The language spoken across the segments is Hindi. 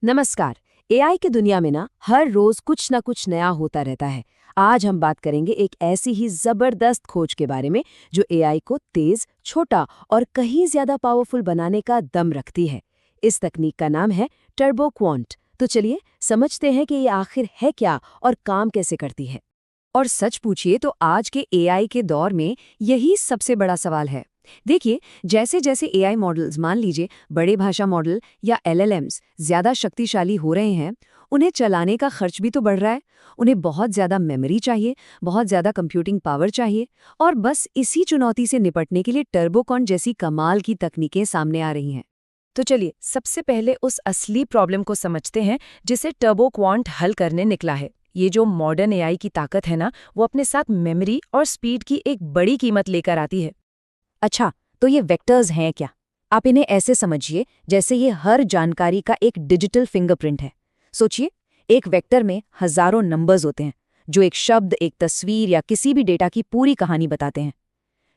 नमस्कार। एआई की दुनिया में ना हर रोज कुछ ना कुछ नया होता रहता है। आज हम बात करेंगे एक ऐसी ही जबरदस्त खोज के बारे में जो एआई को तेज, छोटा और कहीं ज्यादा पावरफुल बनाने का दम रखती है। इस तकनीक का नाम है टर्बो क्वांट। तो चलिए समझते हैं कि ये आखिर है क्या और काम कैसे करती है। और सच पूछिए तो आज के एआई के दौर में यही सबसे बड़ा सवाल है। देखिए, जैसे जैसे एआई मॉडल्स, मान लीजिए बड़े भाषा मॉडल या एलएलएम्स ज्यादा शक्तिशाली हो रहे हैं, उन्हें चलाने का खर्च भी तो बढ़ रहा है। उन्हें बहुत ज्यादा मेमोरी चाहिए, बहुत ज्यादा कंप्यूटिंग पावर चाहिए। और बस इसी चुनौती से निपटने के लिए टर्बोकॉन जैसी कमाल की तकनीकें सामने आ रही हैं। तो चलिए सबसे पहले उस असली प्रॉब्लम को समझते हैं जिसे टर्बो क्वांट हल करने निकला है। ये जो मॉडर्न एआई की ताकत है ना, वो अपने साथ मेमोरी और स्पीड की एक बड़ी कीमत लेकर आती है। अच्छा, तो ये वेक्टर्स हैं क्या? आप इन्हें ऐसे समझिए जैसे ये हर जानकारी का एक डिजिटल फिंगरप्रिंट है। सोचिए, एक वेक्टर में हजारों नंबर्स होते हैं जो एक शब्द, एक तस्वीर या किसी भी डेटा की पूरी कहानी बताते हैं।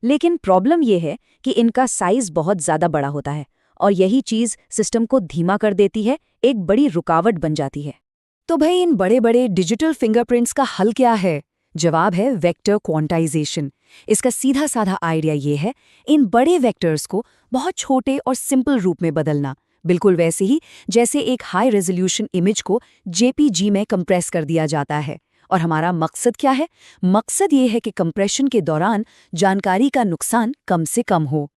लेकिन प्रॉब्लम ये है कि इनका साइज बहुत ज्यादा बड़ा होता है और यही चीज सिस्टम को धीमा कर देती है, एक बड़ी रुकावट बन जाती है। तो भाई, इन बड़े बड़े डिजिटल फिंगरप्रिंट्स का हल क्या है? जवाब है वेक्टर क्वांटाइजेशन। इसका सीधा साधा आइडिया ये है, इन बड़े वेक्टर्स को बहुत छोटे और सिंपल रूप में बदलना, बिल्कुल वैसे ही जैसे एक हाई रेजोल्यूशन इमेज को जेपीजी में कंप्रेस कर दिया जाता है। और हमारा मकसद क्या है? मकसद ये है कि कंप्रेशन के दौरान जानकारी का नुकसान कम से कम हो।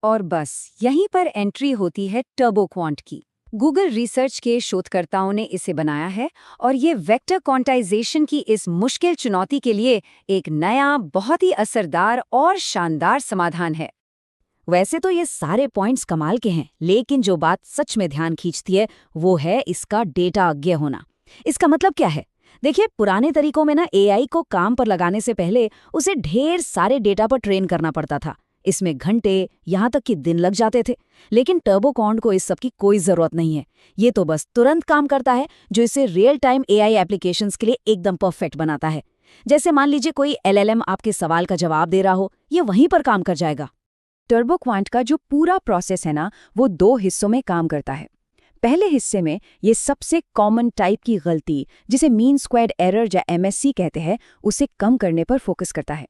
और बस यहीं पर एंट्री होती है टर्बो क्वांट की। गूगल रिसर्च के शोधकर्ताओं ने इसे बनाया है और ये वेक्टर क्वांटाइजेशन की इस मुश्किल चुनौती के लिए एक नया, बहुत ही असरदार और शानदार समाधान है। वैसे तो ये सारे पॉइंट्स कमाल के हैं, लेकिन जो बात सच में ध्यान खींचती है वो है इसका डेटा अज्ञेय होना। इसका मतलब क्या है? देखिए, पुराने तरीकों में ना एआई को काम पर लगाने से पहले उसे ढेर सारे डेटा पर ट्रेन करना पड़ता था। इसमें घंटे, यहाँ तक कि दिन लग जाते थे। लेकिन टर्बोकॉन को इस सब की कोई जरूरत नहीं है। ये तो बस तुरंत काम करता है, जो इसे रियल टाइम एआई एप्लीकेशंस के लिए एकदम परफेक्ट बनाता है। जैसे मान लीजिए कोई एलएलएम आपके सवाल का जवाब दे रहा हो, ये वहीं पर काम कर जाएगा। टर्बोक्वांट का जो पूरा प्रोसेस है ना, वो 2 हिस्सों में काम करता है। पहले हिस्से में ये सबसे कॉमन टाइप की गलती, जिसे मीन स्क्वायर्ड एरर या एमएससी कहते हैं, उसे कम करने पर फोकस करता है।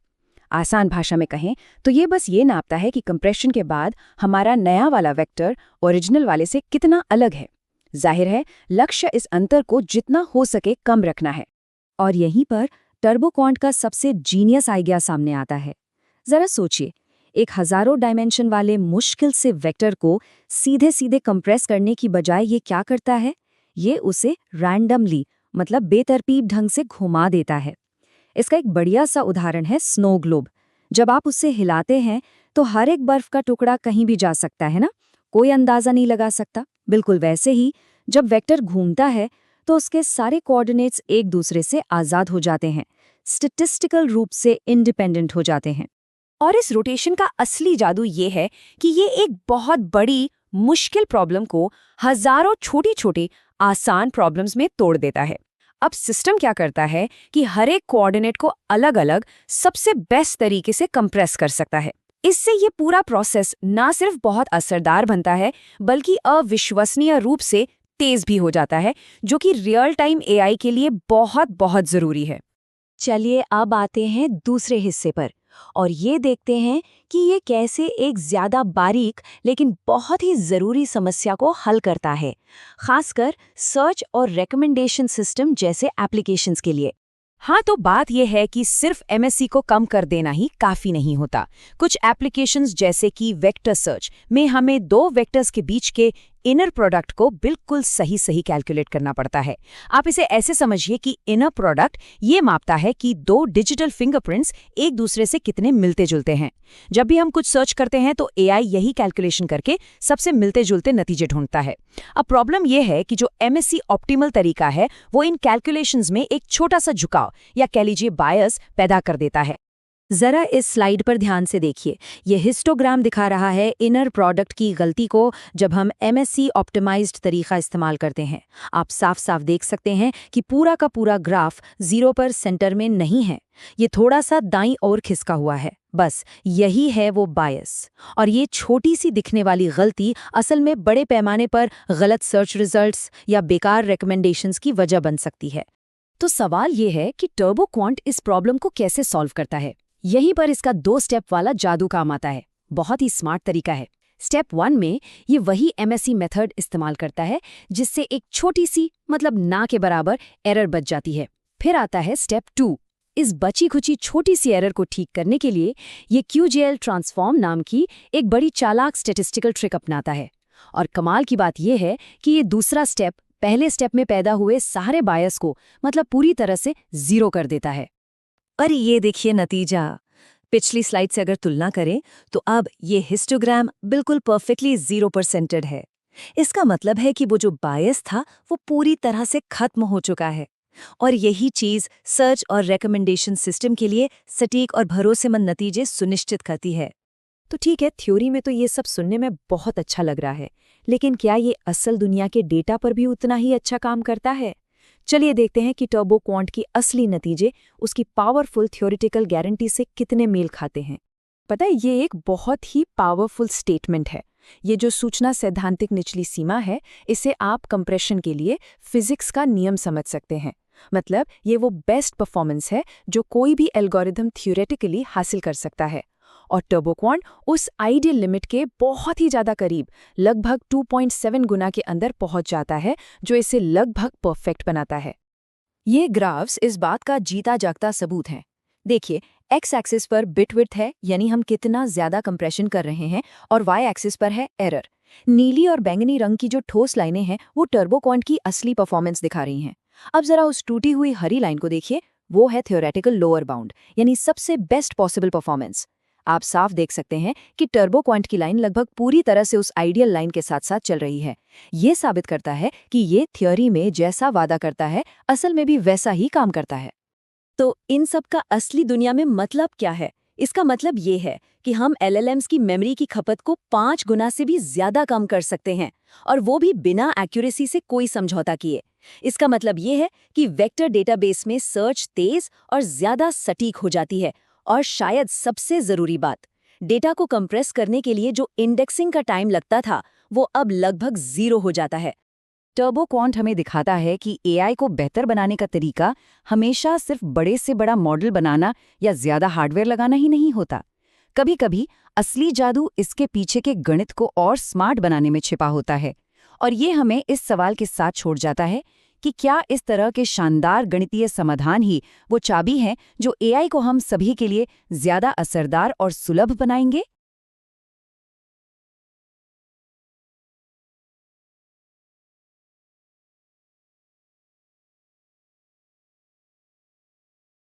आसान भाषा में कहें तो ये बस ये नापता है कि कंप्रेशन के बाद हमारा नया वाला वेक्टर ओरिजिनल वाले से कितना अलग है। जाहिर है, लक्ष्य इस अंतर को जितना हो सके कम रखना है। और यहीं पर टर्बोक्वांट का सबसे जीनियस आइडिया सामने आता है। जरा सोचिए, एक हजारों डायमेंशन वाले मुश्किल से वेक्टर को सीधे सीधे कंप्रेस करने की बजाय ये क्या करता है? ये उसे रैंडमली, मतलब बेतरतीब ढंग से घुमा देता है। इसका एक बढ़िया सा उदाहरण है स्नो ग्लोब। जब आप उससे हिलाते हैं तो हर एक बर्फ का टुकड़ा कहीं भी जा सकता है ना, कोई अंदाजा नहीं लगा सकता। बिल्कुल वैसे ही जब वेक्टर घूमता है तो उसके सारे कोऑर्डिनेट्स एक दूसरे से आजाद हो जाते हैं, स्टैटिस्टिकल रूप से इंडिपेंडेंट हो जाते हैं। और इस रोटेशन का असली जादू ये है कि ये एक बहुत बड़ी मुश्किल प्रॉब्लम को हजारों छोटी छोटी आसान प्रॉब्लम्स में तोड़ देता है। अब सिस्टम क्या करता है कि हर एक कोऑर्डिनेट को अलग अलग सबसे बेस्ट तरीके से कंप्रेस कर सकता है। इससे ये पूरा प्रोसेस ना सिर्फ बहुत असरदार बनता है, बल्कि अविश्वसनीय रूप से तेज भी हो जाता है, जो कि रियल टाइम एआई के लिए बहुत बहुत जरूरी है। चलिए अब आते हैं दूसरे हिस्से पर और ये देखते हैं कि ये कैसे एक ज्यादा बारीक लेकिन बहुत ही जरूरी समस्या को हल करता है, खासकर सर्च और रिकमेंडेशन सिस्टम जैसे एप्लीकेशंस के लिए। हाँ, तो बात यह है कि सिर्फ एमएससी को कम कर देना ही काफी नहीं होता। कुछ एप्लीकेशंस जैसे कि वेक्टर सर्च में हमें 2 वेक्टर्स के बीच के इनर प्रोडक्ट को बिल्कुल सही सही कैलकुलेट करना पड़ता है। आप इसे ऐसे समझिए कि इनर प्रोडक्ट ये मापता है कि 2 डिजिटल फिंगरप्रिंट्स एक दूसरे से कितने मिलते जुलते हैं। जब भी हम कुछ सर्च करते हैं तो एआई यही कैलकुलेशन करके सबसे मिलते जुलते नतीजे ढूंढता है। अब प्रॉब्लम यह है कि जो एमएससी ऑप्टिमल तरीका है वो इन कैलकुलेशंस में एक छोटा सा झुकाव या कह लीजिए बायस पैदा कर देता है। जरा इस स्लाइड पर ध्यान से देखिए, ये हिस्टोग्राम दिखा रहा है इनर प्रोडक्ट की गलती को जब हम एमएससी ऑप्टिमाइज्ड तरीका इस्तेमाल करते हैं। आप साफ साफ देख सकते हैं कि पूरा का पूरा ग्राफ 0 पर सेंटर में नहीं है, ये थोड़ा सा दाईं ओर खिसका हुआ है। बस यही है वो बायस। और ये छोटी सी दिखने वाली गलती असल में बड़े पैमाने पर गलत सर्च रिजल्ट्स या बेकार रिकमेंडेशंस की वजह बन सकती है। तो सवाल ये है कि टर्बो क्वांट इस प्रॉब्लम को कैसे सॉल्व करता है। यहीं पर इसका 2 स्टेप वाला जादू काम आता है। बहुत ही स्मार्ट तरीका है। स्टेप 1 में ये वही MSE मेथड इस्तेमाल करता है जिससे एक छोटी सी मतलब ना के बराबर एरर बच जाती है। फिर आता है स्टेप 2। इस बची खुची छोटी सी एरर को ठीक करने के लिए ये QGL ट्रांसफॉर्म नाम की एक बड़ी चालाक स्टैटिस्टिकल ट्रिक अपनाता है। और कमाल की बात यह है कि ये दूसरा स्टेप पहले स्टेप में पैदा हुए सारे बायस को मतलब पूरी तरह से 0 कर देता है। और ये देखिए नतीजा। पिछली स्लाइड से अगर तुलना करें तो अब ये हिस्टोग्राम बिल्कुल परफेक्टली 0% है। इसका मतलब है कि वो जो बायस था वो पूरी तरह से खत्म हो चुका है। और यही चीज सर्च और रिकमेंडेशन सिस्टम के लिए सटीक और भरोसेमंद नतीजे सुनिश्चित करती है। तो ठीक है, थ्योरी में तो ये सब सुनने में बहुत अच्छा लग रहा है, लेकिन क्या ये असल दुनिया के डेटा पर भी उतना ही अच्छा काम करता है? चलिए देखते हैं कि टर्बो क्वांट की असली नतीजे उसकी पावरफुल थ्योरेटिकल गारंटी से कितने मेल खाते हैं। पता है, ये एक बहुत ही पावरफुल स्टेटमेंट है। ये जो सूचना सैद्धांतिक निचली सीमा है, इसे आप कंप्रेशन के लिए फिजिक्स का नियम समझ सकते हैं। मतलब ये वो बेस्ट परफॉर्मेंस है जो कोई भी एल्गोरिथम थ्योरेटिकली हासिल कर सकता है। और टर्बो क्वांट उस आइडियल लिमिट के बहुत ही ज़्यादा करीब लगभग 2.7 गुना के अंदर पहुंच जाता है, जो इसे लगभग परफेक्ट बनाता है। ये ग्राफ्स इस बात का जीता जागता सबूत हैं। देखिए, एक्स एक्सिस पर बिट विड्थ है, यानी हम कितना ज़्यादा कंप्रेशन कर रहे हैं, और वाई एक्सिस पर है एरर। नीली और बैंगनी रंग की जो ठोस लाइनें हैं वो टर्बो क्वांट की असली परफॉर्मेंस दिखा रही हैं। अब जरा उस टूटी हुई हरी लाइन को देखिए, वो है थ्योरेटिकल लोअर बाउंड, यानी सबसे बेस्ट पॉसिबल परफॉर्मेंस। आप साफ देख सकते हैं कि टर्बो क्वांट की लाइन लगभग पूरी तरह से उस आइडियल लाइन के साथ साथ चल रही है। ये साबित करता है कि ये थ्योरी में जैसा वादा करता है असल में भी वैसा ही काम करता है। तो इन सब का असली दुनिया में मतलब क्या है? इसका मतलब ये है कि हम LLMs की मेमोरी की खपत को 5 गुना से भी ज्यादा कम कर सकते हैं, और वो भी बिना एक्यूरेसी से कोई समझौता किए। इसका मतलब ये है कि वेक्टर डेटाबेस में सर्च तेज और ज्यादा सटीक हो जाती है, और शायद सबसे जरूरी बात, डेटा को कंप्रेस करने के लिए जो इंडेक्सिंग का टाइम लगता था वो अब लगभग 0 हो जाता है। टर्बो क्वांट हमें दिखाता है कि AI को बेहतर बनाने का तरीका हमेशा सिर्फ बड़े से बड़ा मॉडल बनाना या ज्यादा हार्डवेयर लगाना ही नहीं होता। कभी कभी असली जादू इसके पीछे के गणित को और स्मार्ट बनाने में छिपा होता है। और ये हमें इस सवाल के साथ छोड़ जाता है कि क्या इस तरह के शानदार गणितीय समाधान ही वो चाबी हैं जो AI को हम सभी के लिए ज्यादा असरदार और सुलभ बनाएंगे।